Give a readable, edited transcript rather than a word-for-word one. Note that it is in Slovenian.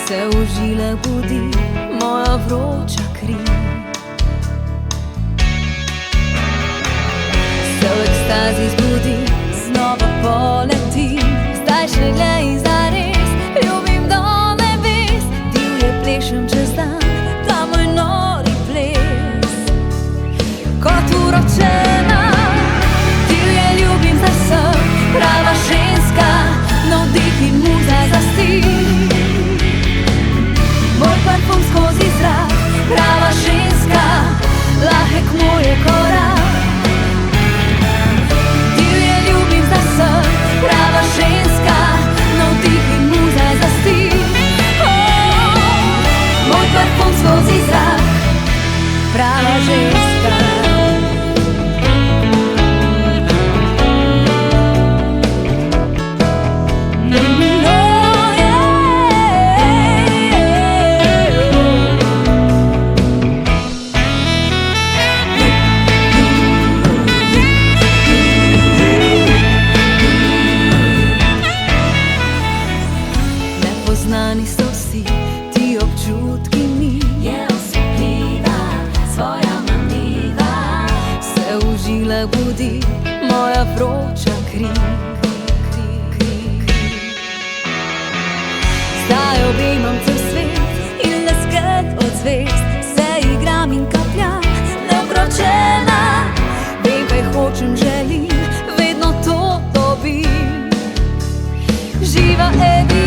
se v žile budi moja vroča kri. Se v ekstazi zbudi, znova poletim, zdaj šele in zares ljubim do nebes. Divje plešem čez dan, ta moj nori ples. Kot uročena, divje ljubim za sem, prava ženska, navdih in muza za stil. Moj parfum skozi zrak, prava ženska, lahek moj je korak. Divje ljubim za sem, prava ženska, navdih in muza za stil. Moj parfum skozi zrak, prava ženska. Nepoznani so vsi ti občutki mi, je osupljiva svoja manira. Se v žilah budi moja vroča kri. Zdaj objemam cel svet in le skrb od zvezd, se igram in kapljam, neukročena. Vem, kaj hočem, želim, vedno to dobim. Živa Evi